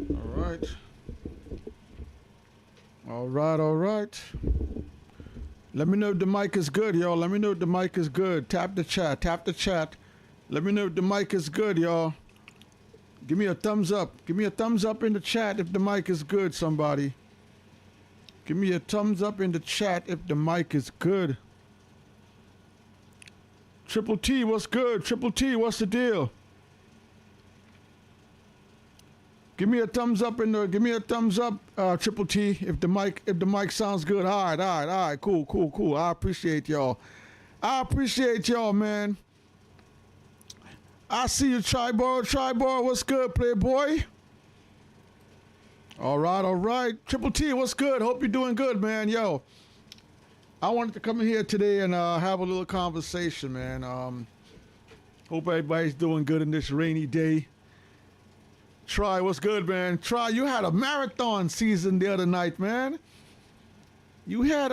All right. All right, all right. Let me know if the mic is good, y'all. Let me know if the mic is good. Tap the chat, tap the chat. Let me know if the mic is good, y'all. Give me a thumbs up. Give me a thumbs up in the chat if the mic is good, somebody. Give me a thumbs up in the chat if the mic is good. Triple T, what's good? Triple T, what's the deal? Give me a thumbs up in the. Give me a thumbs up, Triple T, if the mic sounds good. All right, all right, all right, cool, cool, cool. I appreciate y'all. I appreciate y'all, man. I see you, TriBoro. TriBoro, what's good, playboy? All right, all right. Triple T, what's good? Hope you're doing good, man. Yo, I wanted to come in here today and have a little conversation, man. Hope everybody's doing good in this rainy day. Try, what's good, man? Try, you had a marathon season the other night, man. You had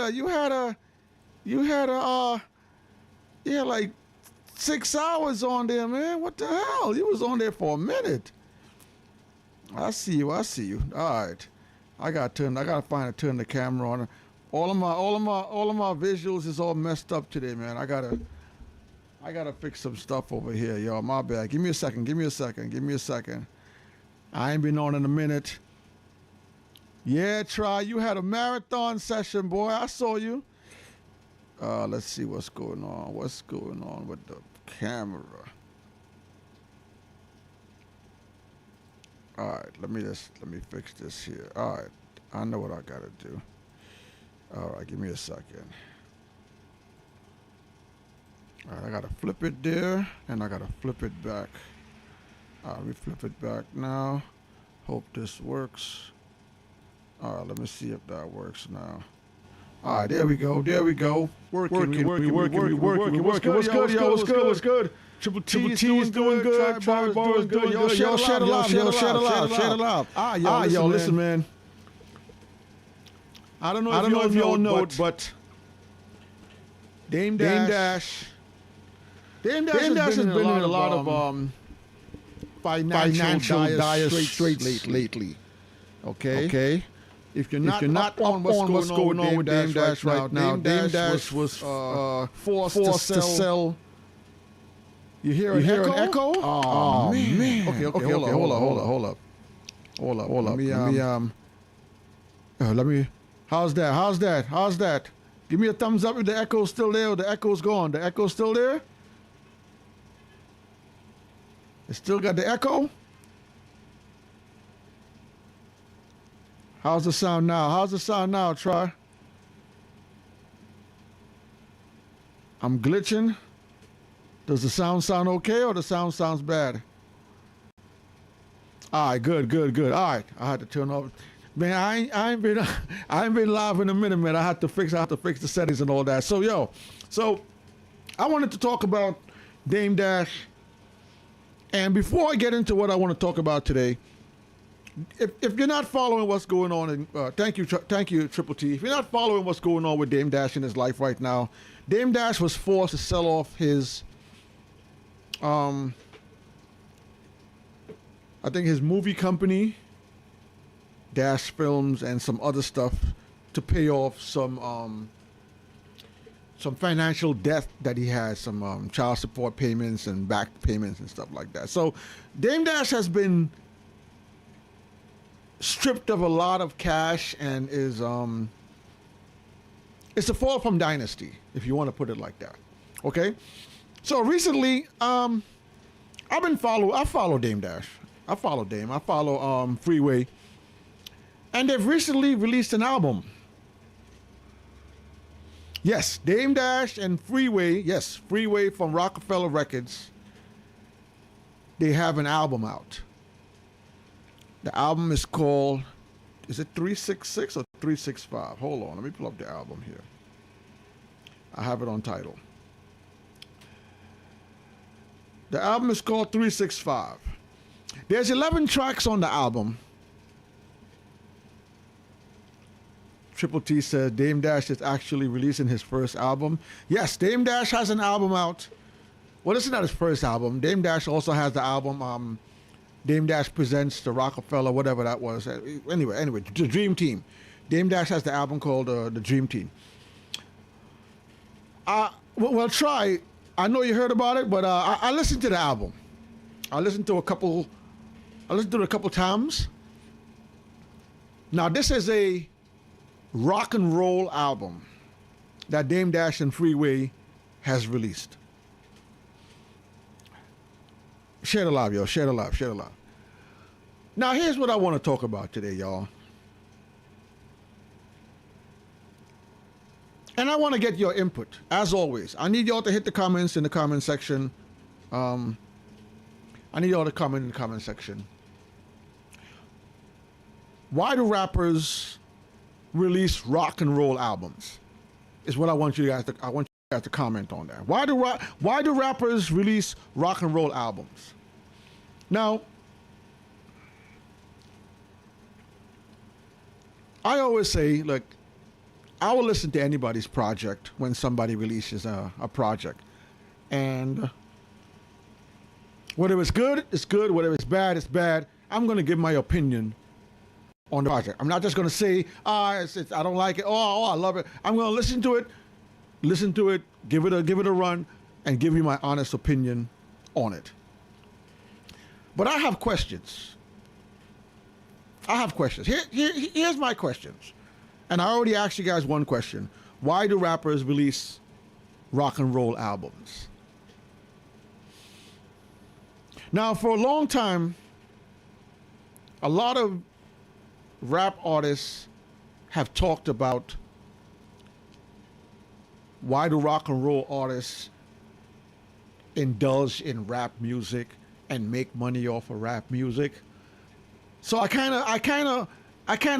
like 6 hours on there, man. What the hell? You was on there for a minute. I see you. I see you. All right. I gotta turn the camera on. All of my visuals is all messed up today, man. I gotta fix some stuff over here, y'all. My bad. Give me a second. Give me a second. Give me a second. I ain't been on in a minute. Yeah, Try, you had a marathon session, boy. I saw you. Let's see what's going on. What's going on with the camera? All right, let me fix this here. All right, I know what I gotta do. All right, give me a second. All right, I gotta flip it there, and I gotta flip it back. All right, let me flip it back now. Hope this works. All right, let me see if that works now. All right, there we go. There we go. Working. What's good, y'all? What's good? Triple T is doing good. TriBoro is doing good. Y'all share it loud. Share it loud. Y'all, listen, man. I don't know if y'all know it, but Dame Dash has been in a lot of financial dire straits lately. Okay. If you're not up on what's going on with Dame Dash right now, Dame Dash was forced to sell. You hear an echo? Oh man. Okay. Hold up. Let me. How's that? Give me a thumbs up if the echo's still there or the echo's gone. The echo's still there? It still got the echo? How's the sound now? Try. I'm glitching. Does the sound okay or the sound sounds bad? All right, good. All right, I had to turn off. Man, I ain't been live in a minute, man. I have to fix the settings and all that. So I wanted to talk about Dame Dash. And before I get into what I want to talk about today, if you're not following what's going on, thank you, Triple T. If you're not following what's going on with Dame Dash in his life right now, Dame Dash was forced to sell off his, I think his movie company, Dash Films, and some other stuff to pay off some financial debt that he has, some child support payments and back payments and stuff like that. So Dame Dash has been stripped of a lot of cash and is it's a fall from dynasty, if you want to put it like that. Okay? So recently, I follow Dame Dash. I follow Freeway. And they've recently released an album. Yes, Dame Dash and Freeway. Yes, Freeway from Rockefeller Records. They have an album out. The album is called, is it 366 or 365? Hold on, let me pull up the album here. I have it on Tidal. The album is called 365. There's 11 tracks on the album. Triple T said Dame Dash is actually releasing his first album. Yes, Dame Dash has an album out Well, this is not his first album. Dame Dash also has the album Dame Dash Presents the Rockefeller, whatever that was. Anyway, the Dream Team. Dame Dash has the album called the Dream Team. Well, try. I know you heard about it, but I listened to the album. I listened to it a couple times. Now, this is a rock and roll album that Dame Dash and Freeway has released. Share the love, yo. Share the love. Share the love. Now, here's what I want to talk about today, y'all. And I want to get your input, as always. I need y'all to hit the comments in the comment section. I need y'all to comment in the comment section. Why do rappers release rock and roll albums? Is what I want you guys to comment on that. Why do rappers release rock and roll albums? Now, I always say, look, I will listen to anybody's project when somebody releases a project. And whether it's good, it's good. Whether it's bad, it's bad. I'm going to give my opinion on the project. I'm not just going to say, I don't like it. Oh, I love it. I'm going to listen to it, give it a run, and give you my honest opinion on it. But I have questions. Here's my questions. And I already asked you guys one question. Why do rappers release rock and roll albums? Now, for a long time, a lot of rap artists have talked about why do rock and roll artists indulge in rap music and make money off of rap music. So I kind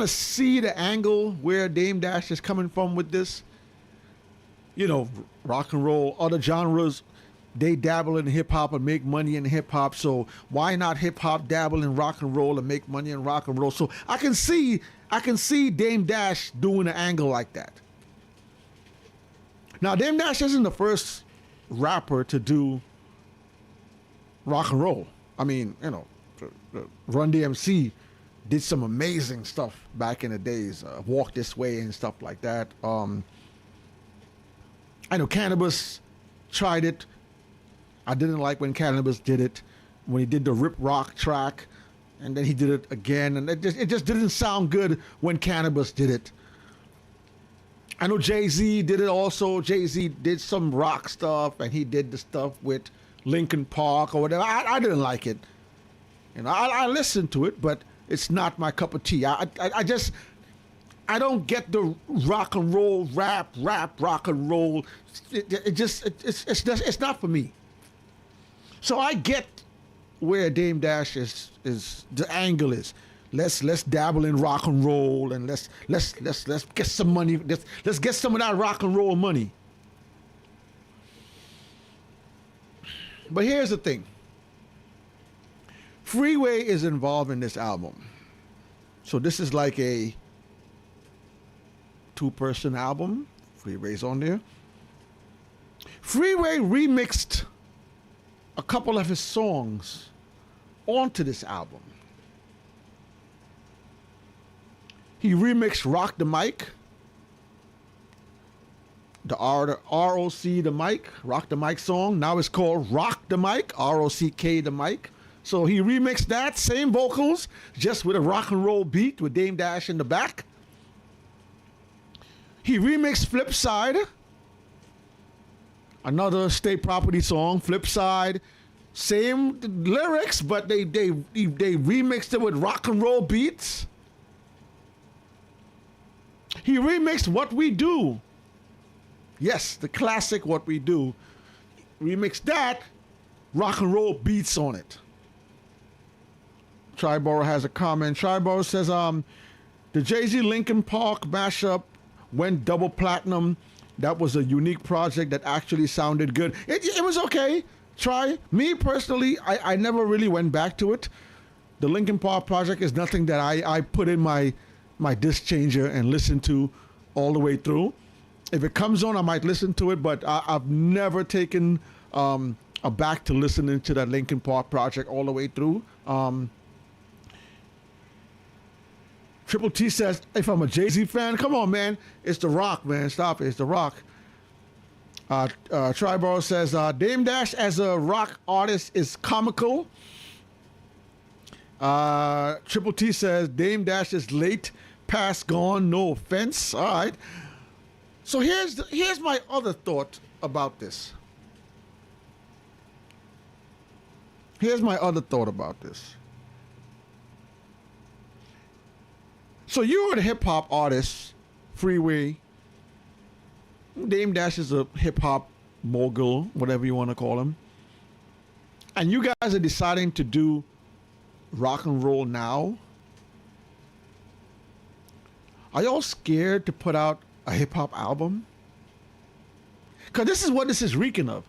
of see the angle where Dame Dash is coming from with this. You know, rock and roll, other genres, they dabble in hip hop and make money in hip hop. So why not hip hop dabble in rock and roll and make money in rock and roll? So I can see Dame Dash doing an angle like that. Now, Dame Dash isn't the first rapper to do rock and roll. I mean, you know, Run DMC did some amazing stuff back in the days, Walk This Way and stuff like that. I know Cannabis tried it. I didn't like when Cannabis did it, when he did the Rip Rock track, and then he did it again, and it just didn't sound good when Cannabis did it. I know Jay-Z did it also. Jay-Z did some rock stuff, and he did the stuff with Linkin Park or whatever. I didn't like it. You know, I listened to it, but it's not my cup of tea. I don't get the rock and roll, rap, rock and roll. It's not for me. So I get where Dame Dash is the angle is. Let's dabble in rock and roll and let's get some money. Let's get some of that rock and roll money. But here's the thing. Freeway is involved in this album. So this is like a two-person album. Freeway's on there. Freeway remixed a couple of his songs onto this album. He remixed Rock the Mic, the R-O-C the mic, Rock the Mic song. Now it's called Rock the Mic, R-O-C-K the mic. So he remixed that, same vocals, just with a rock and roll beat with Dame Dash in the back. He remixed Flip Side, another State Property song, Flip Side. Same lyrics, but they remixed it with rock and roll beats. He remixed What We Do. Yes, the classic What We Do. Remixed that, rock and roll beats on it. TriBoro has a comment. TriBoro says, the Jay-Z Linkin Park mashup went double platinum. That was a unique project that actually sounded good. It was okay. Me personally, I never really went back to it. The Linkin Park project is nothing that I put in my disc changer and listen to all the way through. If it comes on, I might listen to it, but I've never taken back to listening to that Linkin Park project all the way through. Triple T says, if I'm a Jay-Z fan, come on, man. It's The Rock, man. Stop it. It's The Rock. TriBoro says, Dame Dash as a rock artist is comical. Triple T says, Dame Dash is late, past gone, no offense. All right. So here's my other thought about this. So you're a hip hop artist, Freeway. Dame Dash is a hip hop mogul, whatever you want to call him. And you guys are deciding to do rock and roll now. Are y'all scared to put out a hip hop album? Because this is what this is reeking of.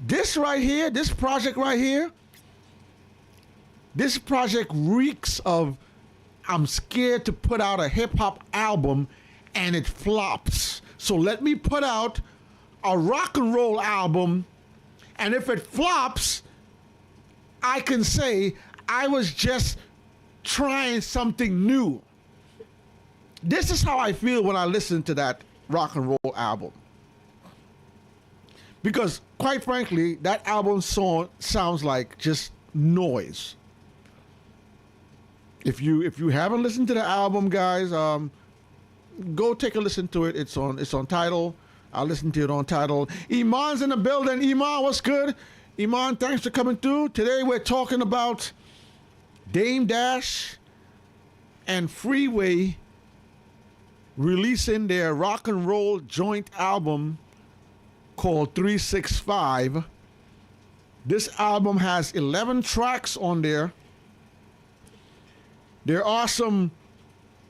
This right here, this project right here, this project reeks of I'm scared to put out a hip hop album and it flops. So let me put out a rock and roll album, and if it flops, I can say I was just trying something new. This is how I feel when I listen to that rock and roll album. Because quite frankly, that album sounds like just noise. If you haven't listened to the album, guys, go take a listen to it. It's on Tidal. I'll listen to it on Tidal. Iman's in the building. Iman, what's good? Iman, thanks for coming through. Today we're talking about Dame Dash and Freeway releasing their rock and roll joint album called 365. This album has 11 tracks on there. There are some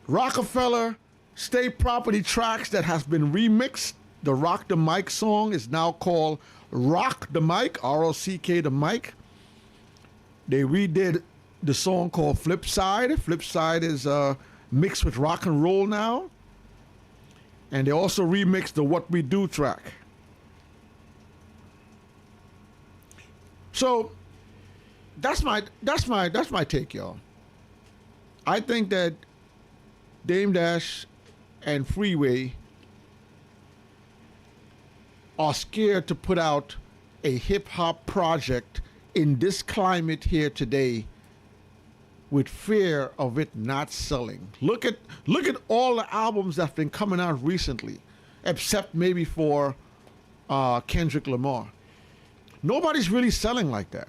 Rockefeller State Property tracks that has been remixed. The Rock the Mic song is now called Rock the Mic, R-O-C-K the Mic. They redid the song called Flip Side. Flip Side is mixed with rock and roll now. And they also remixed the What We Do track. So that's my take, y'all. I think that Dame Dash and Freeway are scared to put out a hip-hop project in this climate here today with fear of it not selling. Look at all the albums that have been coming out recently, except maybe for Kendrick Lamar. Nobody's really selling like that.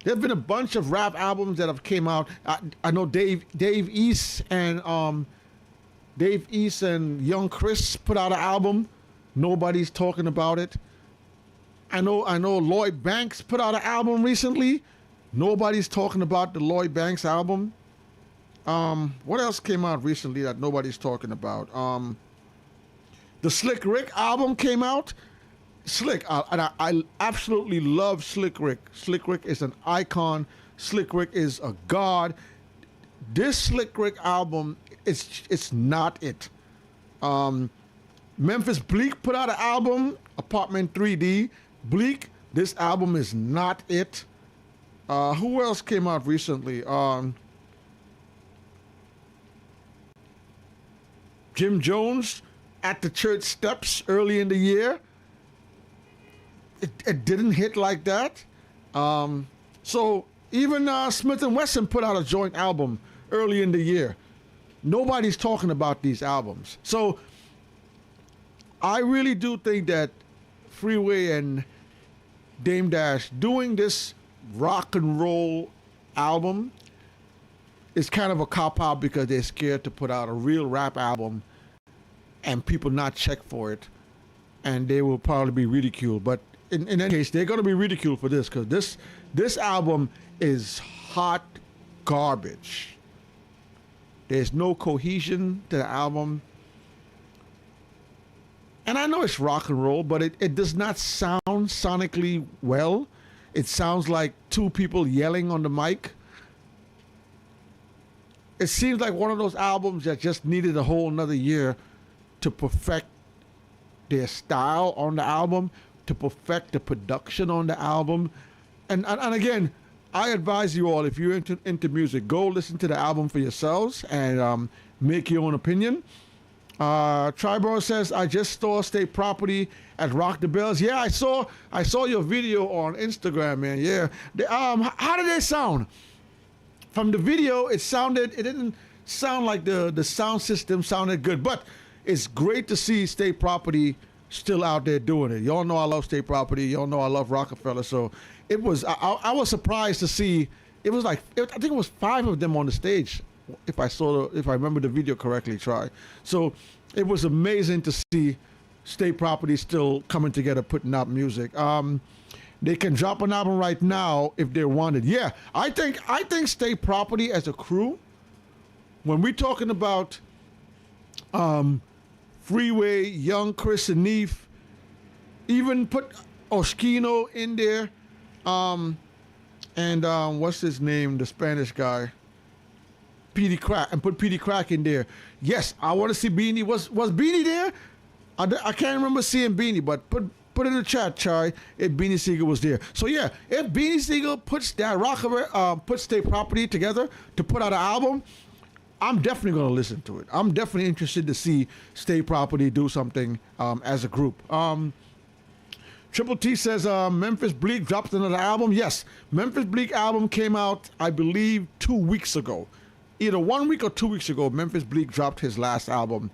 There have been a bunch of rap albums that have came out. I know Dave East and Young Chris put out an album. Nobody's talking about it. I know Lloyd Banks put out an album recently. Nobody's talking about the Lloyd Banks album. What else came out recently that nobody's talking about? The Slick Rick album came out. Slick, and I absolutely love Slick Rick. Slick Rick is an icon. Slick Rick is a god. This Slick Rick album, it's not it. Memphis Bleak put out an album, Apartment 3D. Bleak, this album is not it. Who else came out recently? Jim Jones, At the Church Steps, early in the year. It didn't hit like that. So even Smith & Wesson put out a joint album early in the year. Nobody's talking about these albums. So I really do think that Freeway and Dame Dash doing this rock and roll album is kind of a cop-out because they're scared to put out a real rap album and people not check for it, and they will probably be ridiculed. But in any case, they're going to be ridiculed for this because this album is hot garbage. There's no cohesion to the album. And I know it's rock and roll, but it does not sound sonically well. It sounds like two people yelling on the mic. It seems like one of those albums that just needed a whole another year to perfect their style on the album. to perfect the production on the album. And again, I advise you all, if you're into music, go listen to the album for yourselves and make your own opinion. TriBoro says, I just saw State Property at Rock the Bells. Yeah, I saw your video on Instagram, man. Yeah. How did they sound? From the video, it didn't sound like the sound system sounded good, but it's great to see State Property still out there doing it. Y'all know I love State Property. Y'all know I love Rockefeller. So it was, I was surprised to see, it was like, I think it was 5 of them on the stage, if I remember the video correctly, So it was amazing to see State Property still coming together, putting out music. They can drop an album right now if they wanted. Yeah, I think State Property as a crew, when we're talking about Freeway, Young Chris and Neef, even put Oshkino in there, and what's his name, the Spanish guy, PD Crack, and put PD Crack in there. Yes, I want to see Beanie. Was Beanie there? I can't remember seeing Beanie, but put it in the chat, Chai, if Beanie Siegel was there. So yeah, if Beanie Siegel puts that puts State Property together to put out an album, I'm definitely going to listen to it. I'm definitely interested to see State Property do something as a group. Triple T says Memphis Bleak dropped another album. Yes, Memphis Bleak album came out, I believe, 2 weeks ago. Either 1 week or 2 weeks ago, Memphis Bleak dropped his last album.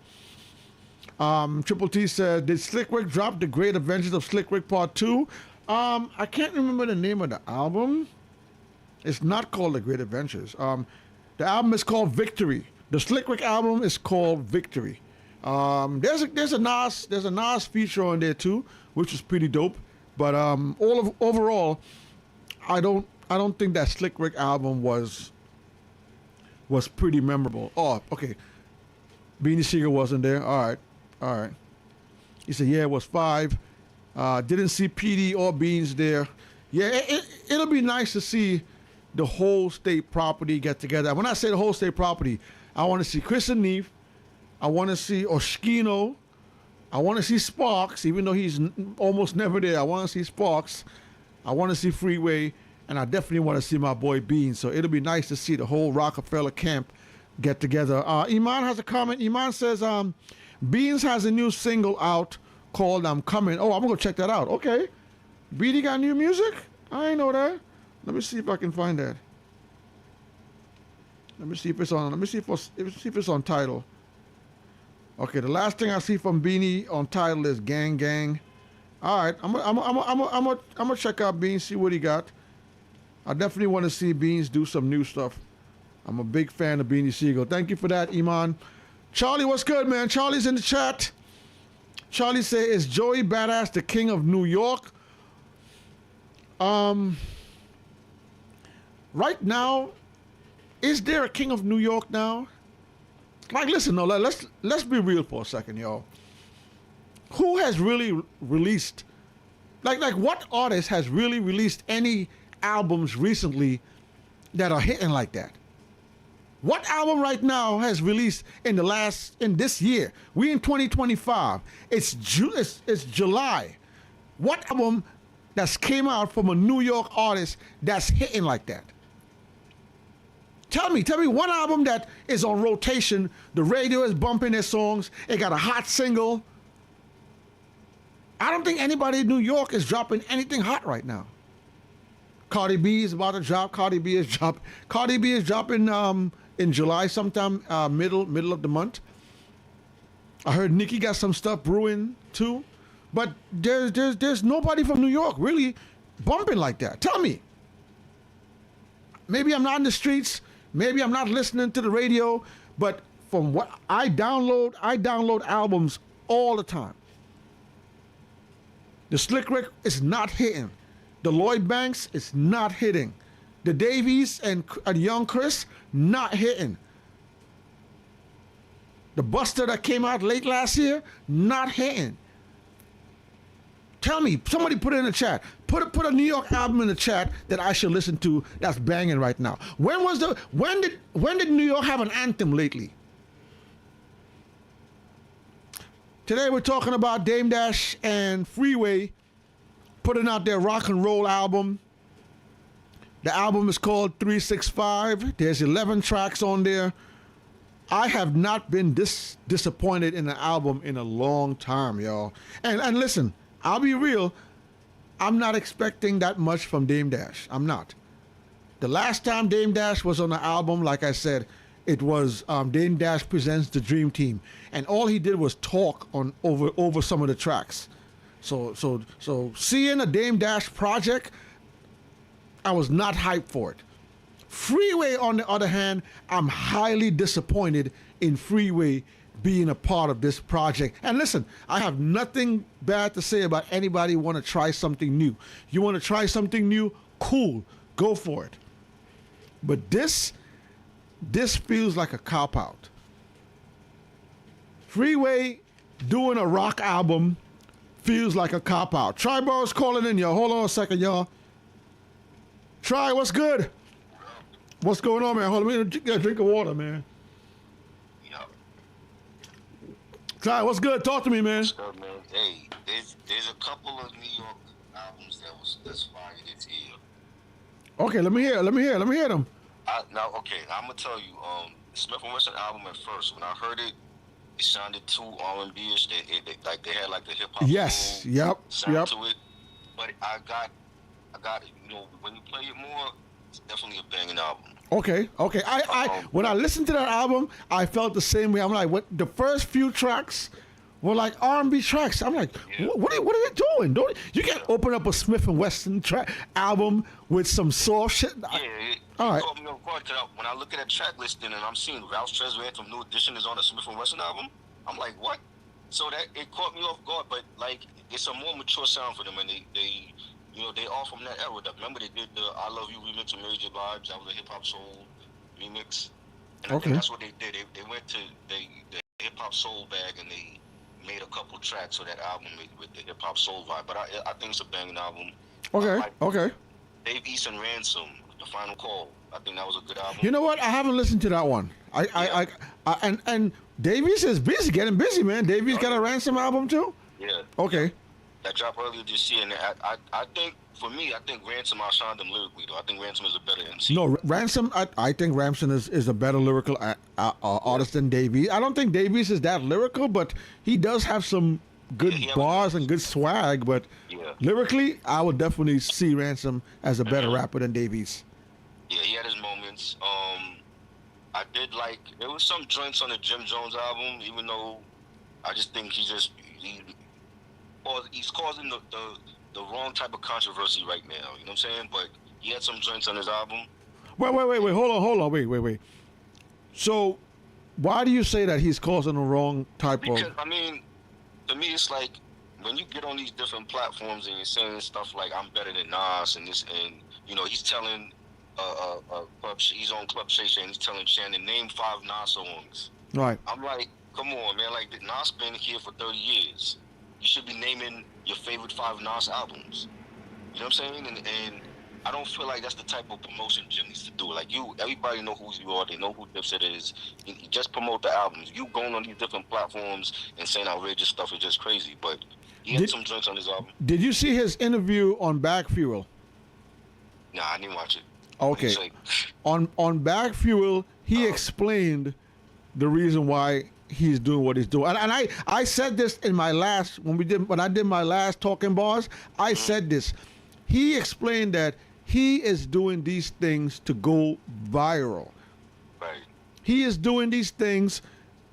Triple T said, did Slick Rick drop The Great Adventures of Slick Rick Part 2? I can't remember the name of the album. It's not called The Great Adventures. The album is called Victory. The Slick Rick album is called Victory. There's a Nas feature on there too, which is pretty dope. But overall, I don't think that Slick Rick album was pretty memorable. Oh, okay. Beanie Siegel wasn't there. All right. He said, yeah, it was 5. Didn't see PD or Beans there. Yeah, it'll be nice to see the whole State Property get together. When I say the whole State Property, I want to see Chris and Neef. I want to see Oshkino. I want to see Sparks, even though he's almost never there. I want to see Sparks. I want to see Freeway. And I definitely want to see my boy Beans. So it'll be nice to see the whole Rockefeller camp get together. Iman has a comment. Iman says, Beans has a new single out called I'm Coming. Oh, I'm going to check that out. Okay. BD got new music? I ain't know that. Let me see if I can find that. Let me see if it's on Tidal. Okay, the last thing I see from Beanie on Tidal is Gang Gang. All right, I'm gonna check out Beans, see what he got. I definitely want to see Beans do some new stuff. I'm a big fan of Beanie Siegel. Thank you for that, Iman. Charlie, what's good, man? Charlie's in the chat. Charlie say, is Joey Badass the king of New York? Right now, is there a king of New York now? Like, listen, no, let's be real for a second, y'all. Who has really released, like what artist has really released any albums recently that are hitting like that? What album right now has released in this year? We in 2025. It's July. What album that's came out from a New York artist that's hitting like that? Tell me one album that is on rotation. The radio is bumping their songs. It got a hot single. I don't think anybody in New York is dropping anything hot right now. Cardi B is about to drop. Cardi B is dropping in July sometime, middle of the month. I heard Nicki got some stuff brewing too. But there's nobody from New York really bumping like that. Tell me. Maybe I'm not in the streets. Maybe I'm not listening to the radio. But from what I download albums all the time. The Slick Rick is not hitting. The Lloyd Banks is not hitting. The Davies and Young Chris, not hitting. The Buster that came out late last year, not hitting. Tell me, somebody put it in the chat. Put a New York album in the chat that I should listen to that's banging right now. When did New York have an anthem lately? Today we're talking about Dame Dash and Freeway putting out their rock and roll album. The album is called 365. There's 11 tracks on there. I have not been this disappointed in an album in a long time, y'all. And listen, I'll be real. I'm not expecting that much from Dame Dash. I'm not. The last time Dame Dash was on an album, like I said, it was Dame Dash Presents the Dream Team, and all he did was talk on over some of the tracks. So seeing a Dame Dash project, I was not hyped for it. Freeway, on the other hand, I'm highly disappointed in Freeway being a part of this project. And listen, I have nothing bad to say about anybody who want to try something new. You want to try something new? Cool, go for it. But this feels like a cop-out. Freeway doing a rock album feels like a cop-out. TriBoro's calling in, y'all. Hold on a second, y'all. Try, what's good? What's going on, man? Hold on, let me get a drink of water, man. Try, what's good? Talk to me, man. What's good, man? Hey, there's a couple of New York albums that's fire this year. Okay, let me hear them. Now, okay, I'm gonna tell you, Smith and Wesson album at first, when I heard it, it sounded too R&B-ish. They had like the hip hop. Yes, sound to it. But I got it. You know, when you play it more, it's definitely a banging album. Okay. When I listened to that album, I felt the same way. I'm like, what? The first few tracks were like R&B tracks. I'm like, what are they doing? You can't open up a Smith and Wesson album with some soft shit. All right. Caught me off guard. When I look at that track listing and I'm seeing Ralph's Treasure Anthem New Edition is on a Smith and Wesson album, I'm like, what? So that it caught me off guard, but like it's a more mature sound for them, and they all from that era. Remember they did the I Love You remix of Mary J. Blige. That was a hip hop soul remix. And I think that's what they did. They went to the hip hop soul bag and they made a couple tracks for that album with the hip hop soul vibe. But I think it's a banging album. Okay. Dave East and Ransom, The Final Call. I think that was a good album. You know what? I haven't listened to that one. And Dave East is busy, getting busy, man. Dave East got a Ransom album too? Yeah. Okay. That dropped earlier this year, and I think, for me, I think Ransom outshined them lyrically, though. I think Ransom is a better MC. No, Ransom, I think Ransom is a better lyrical artist than Davies. I don't think Davies is that lyrical, but he does have some good bars and good swag, but lyrically, I would definitely see Ransom as a better rapper than Davies. Yeah, he had his moments. I did like, there was some joints on the Jim Jones album, even though I just think he's causing the wrong type of controversy right now. You know what I'm saying? But he had some joints on his album. Wait. Hold on. Wait. So, why do you say that he's causing the wrong type of? Because, I mean, to me, it's like when you get on these different platforms and you're saying stuff like I'm better than Nas and this, and you know, he's telling he's on Club Shay Shay and he's telling Shannon, name 5 Nas songs. Right. I'm like, come on, man. Like, Nas been here for 30 years. You should be naming your favorite 5 Nas albums. You know what I'm saying? And I don't feel like that's the type of promotion Jim needs to do. Like, everybody know who you are. They know who Dipset is. You just promote the albums. You going on these different platforms and saying outrageous stuff is just crazy. But he had some joints on his album. Did you see his interview on Bag Fuel? Nah, I didn't watch it. Okay. On Bag Fuel, he explained the reason why he's doing what he's doing. And I said this in my last, when I did my last Talking Bars, I said this. He explained that he is doing these things to go viral. Right. He is doing these things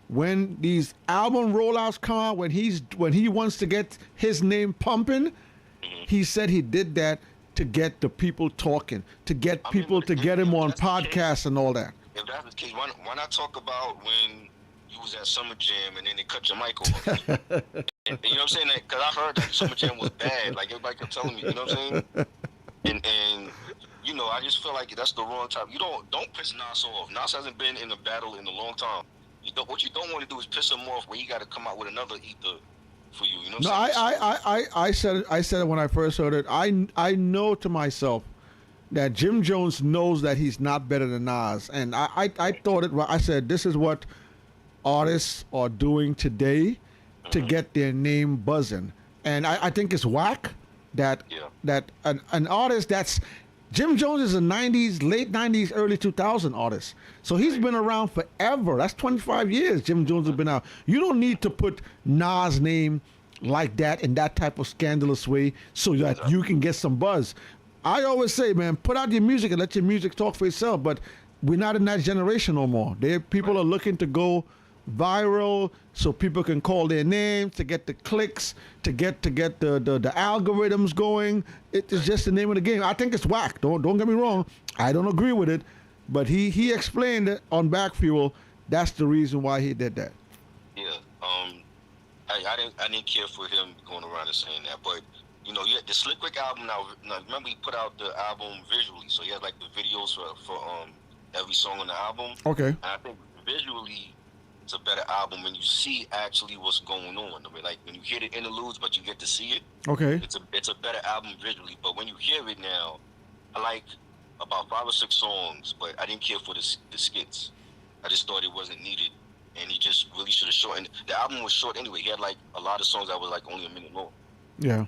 when these album rollouts come out, when he wants to get his name pumping. He said he did that to get the people talking, to get people to get him on podcasts and all that. If that's the case, why not talk about when you was at Summer Jam and then they cut your mic off? You know what I'm saying? Because I heard that Summer Jam was bad. Like, everybody kept telling me, you know what I'm saying? And you know, I just feel like that's the wrong time. You don't piss Nas off. Nas hasn't been in a battle in a long time. What you don't want to do is piss him off where he got to come out with another ether for you. You know what I'm saying? I said it when I first heard it. I know to myself that Jim Jones knows that he's not better than Nas, and I thought it. I said this is what artists are doing today to get their name buzzing, and I think it's whack. that Yeah. that an artist that's Jim Jones is a '90s, late '90s, early 2000 artist. So he's been around forever. That's 25 years. Jim Jones has been out. You don't need to put Nas' name like that in that type of scandalous way so that you can get some buzz. I always say, man, put out your music and let your music talk for itself. But we're not in that generation no more. People are looking to go viral so people can call their names, to get the clicks, to get the algorithms going. It's just the name of the game. I think it's whack. Don't get me wrong. I don't agree with it, but he explained it on Back Fuel. That's the reason why he did that. Yeah. I didn't care for him going around and saying that, but you know, the Slick Rick album now remember he put out the album visually, so he had like the videos for every song on the album. Okay. And I think visually it's a better album when you see actually what's going on. I mean, like when you hear the interludes, but you get to see it. Okay. It's a better album visually, but when you hear it now, I like about 5 or 6 songs, but I didn't care for the skits. I just thought it wasn't needed, and he just really should have shortened. The album was short anyway. He had like a lot of songs that were like only a minute long. Yeah.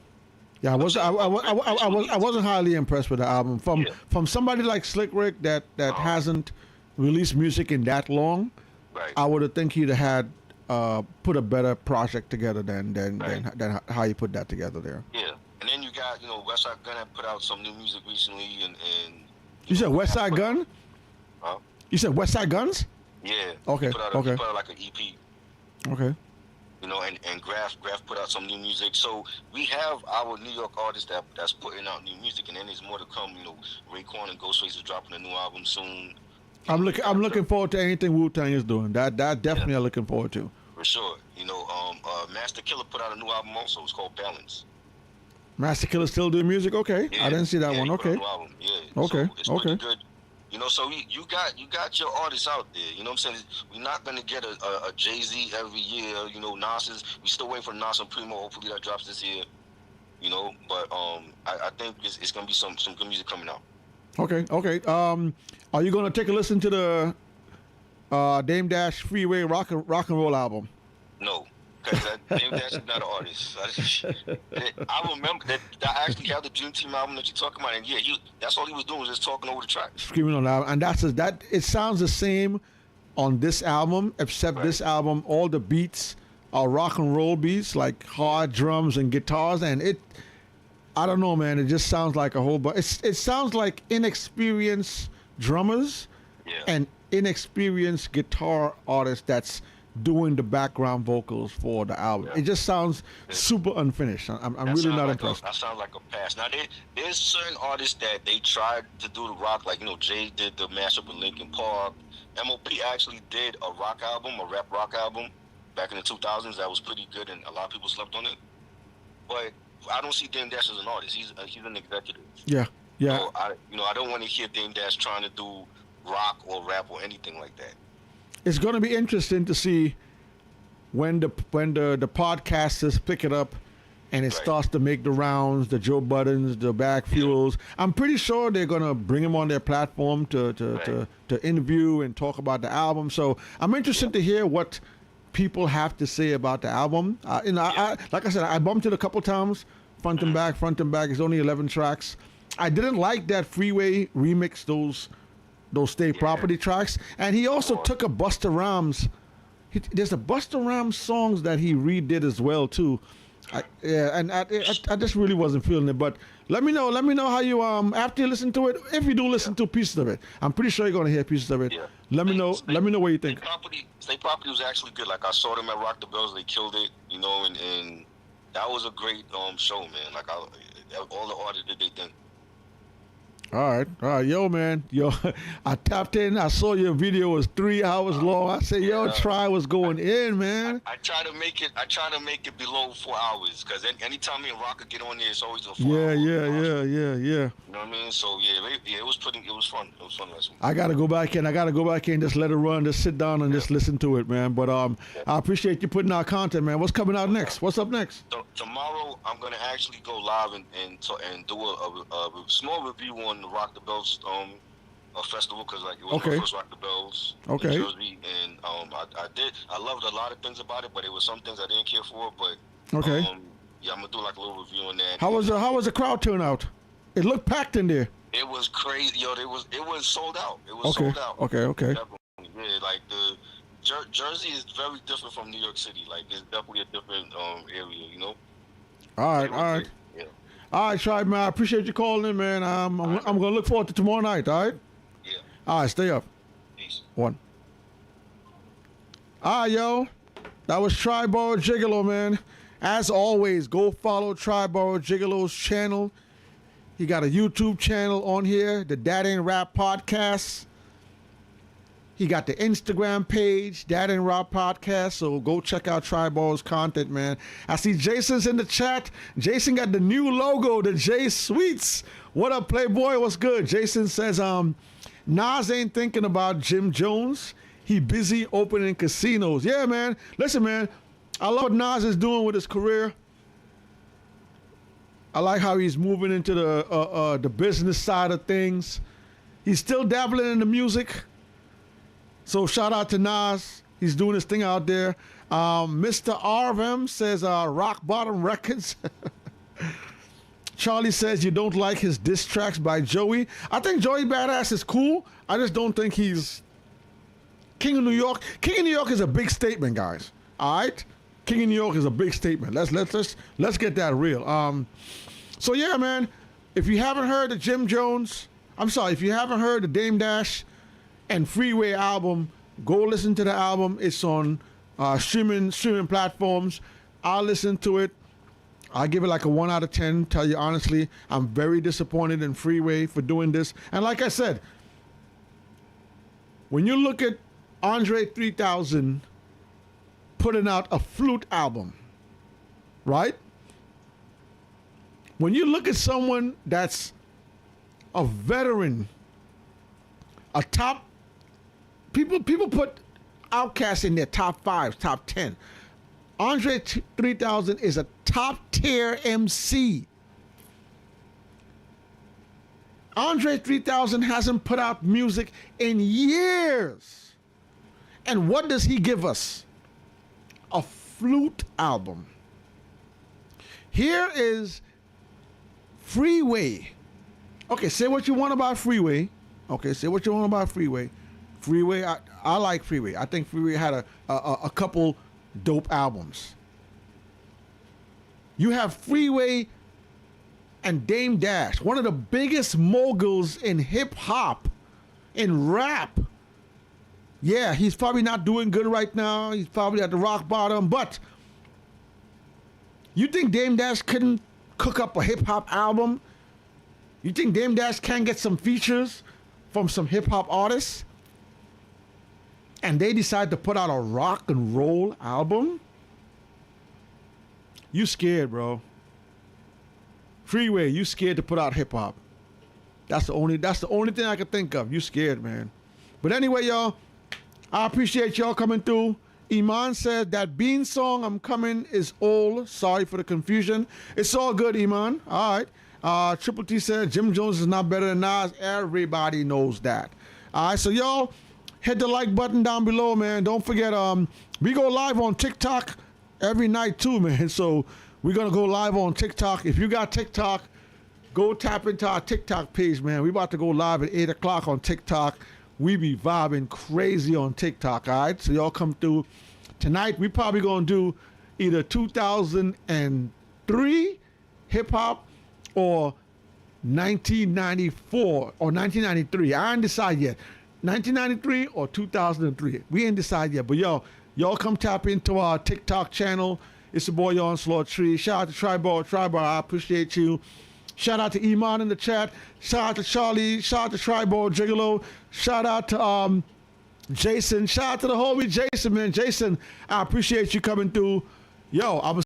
Yeah, I wasn't highly impressed with the album from somebody like Slick Rick that hasn't released music in that long. Right. I would have think he'd have had put a better project together than how you put that together there. Yeah, and then you got West Side Gun put out some new music recently, and you said West Side Gun? Huh? You said West Side Guns? Yeah. Okay. He put out like an EP. Okay. And Graf put out some new music. So we have our New York artists that's putting out new music, and then there's more to come. Raekwon and Ghostface is dropping a new album soon. I'm looking forward to anything Wu-Tang is doing. That definitely I'm looking forward to. For sure. Master Killer put out a new album also. It's called Balance. Master Killer still doing music? Okay. Yeah, I didn't see that one. Okay. Yeah. Okay. So it's pretty good. So you got your artists out there. You know what I'm saying? We're not gonna get a Jay-Z every year. Nas we still waiting for Nas and Primo. Hopefully that drops this year. But I think it's gonna be some good music coming out. Okay. Are you gonna take a listen to the Dame Dash Freeway rock and roll album? No. Because Dame Dash is not an artist. I remember that I actually have the Dream Team album that you're talking about, and that's all he was doing was just talking over the tracks. Screaming on the album. And it sounds the same on this album, except this album, all the beats are rock and roll beats, like hard drums and guitars, and I don't know, man, it just sounds like a whole bunch. It sounds like inexperienced drummers and inexperienced guitar artists that's doing the background vocals for the album. It just sounds super unfinished. I'm really not impressed. That sounds like a pass. Now there's certain artists that they tried to do the rock, like Jay did the mashup with Linkin Park. MOP actually did a rock album, a rap rock album, back in the 2000s. That was pretty good, and a lot of people slept on it. But I don't see Dame Dash as an artist. He's an executive. Yeah. So I don't want to hear Dame Dash trying to do rock or rap or anything like that. It's going to be interesting to see when the podcasters pick it up and it starts to make the rounds, the Joe Buttons, the Back Fuels. I'm pretty sure they're going to bring him on their platform to interview and talk about the album. So I'm interested to hear what people have to say about the album. I like I said, I bumped it a couple times, front and back. It's only 11 tracks. I didn't like that Freeway remix those State Property tracks, and he also took a Busta Rhymes. There's a Busta Rhymes songs that he redid as well too. I just really wasn't feeling it. But let me know how you after you listen to it. If you do listen to pieces of it, I'm pretty sure you're gonna hear pieces of it. Yeah. Let me know what you think. State Property was actually good. Like I saw them at Rock the Bells, they killed it. And that was a great show, man. Like all the artists did their thing. All right, yo, man, I tapped in. I saw your video was 3 hours long. I said, Try was going in, man. I try to make it below 4 hours because anytime me and Rocker get on there, it's always a 4 hour. Yeah. You know what I mean? So it was fun. It was fun last week. I gotta go back in. Just let it run. Just sit down and just listen to it, man. But I appreciate you putting out content, man. What's coming out next? What's up next? So tomorrow I'm gonna actually go live and do a small review on the Rock the Bells festival because it was my first Rock the Bells in Jersey, and I loved a lot of things about it, but there were some things I didn't care for. But I'm gonna do like a little review on that. How was the crowd turnout? It looked packed in there. It was crazy, yo. It was sold out. It was Okay. sold out. Okay. Definitely. Yeah, like the Jersey is very different from New York City. Like it's definitely a different area, you know. All right. It was great. Yeah. All right, Tribe, man. I appreciate you calling in, man. I'm gonna look forward to tomorrow night. All right. Yeah. All right. Stay up. Peace. One. All right, yo. That was TriBoro Gigolo, man. As always, go follow TriBoro Gigolo's channel. He got a YouTube channel on here, the Dad and Rap Podcast. He got the Instagram page, Dad and Rap Podcast. So go check out TriBoro's content, man. I see Jason's in the chat. Jason got the new logo, the J Sweets. What up, Playboy? What's good? Jason says, Nas ain't thinking about Jim Jones. He busy opening casinos. Yeah, man. Listen, man. I love what Nas is doing with his career. I like how he's moving into the business side of things. He's still dabbling in the music. So shout out to Nas. He's doing his thing out there. Mr. RVM says Rock Bottom Records. Charlie says you don't like his diss tracks by Joey. I think Joey Badass is cool. I just don't think he's King of New York. King of New York is a big statement, guys. All right? King of New York is a big statement. Let's get that real. So yeah, man. If you haven't heard the if you haven't heard the Dame Dash and Freeway album, go listen to the album. It's on streaming platforms. I'll listen to it. I'll give it like a 1 out of 10. Tell you honestly, I'm very disappointed in Freeway for doing this. And like I said, when you look at Andre 3000 putting out a flute album, right? When you look at someone that's a veteran, a top, people put Outkast in their top 5, top 10. Andre 3000 is a top tier MC. Andre 3000 hasn't put out music in years. And what does he give us? A flute album. Here is Freeway. Okay, say what you want about Freeway. Freeway, I like Freeway. I think Freeway had a couple dope albums. You have Freeway and Dame Dash, one of the biggest moguls in hip hop, in rap. Yeah, he's probably not doing good right now. He's probably at the rock bottom. But you think Dame Dash couldn't cook up a hip hop album? You think Dame Dash can't get some features from some hip hop artists? And they decide to put out a rock and roll album? You scared, bro. Freeway, you scared to put out hip hop. That's the only thing I can think of. You scared, man. But anyway, y'all, I appreciate y'all coming through. Iman said that Bean song I'm coming is old. Sorry for the confusion. It's all good, Iman. All right. Triple T said Jim Jones is not better than Nas. Everybody knows that. All right, so y'all hit the like button down below, man. Don't forget, we go live on TikTok every night too, man. So we're gonna go live on TikTok. If you got TikTok, go tap into our TikTok page, man. We about to go live at 8 o'clock on TikTok. We be vibing crazy on TikTok, all right? So y'all come through. Tonight, we probably going to do either 2003 hip-hop or 1994 or 1993. I ain't decide yet. 1993 or 2003. We ain't decide yet. But y'all come tap into our TikTok channel. It's your boy, Onslaught Tree. Shout out to TriBoro. I appreciate you. Shout out to Iman in the chat. Shout out to Charlie. Shout out to TriBoro Gigolo. Shout out to Jason. Shout out to the homie Jason, man. Jason, I appreciate you coming through. Yo, I'm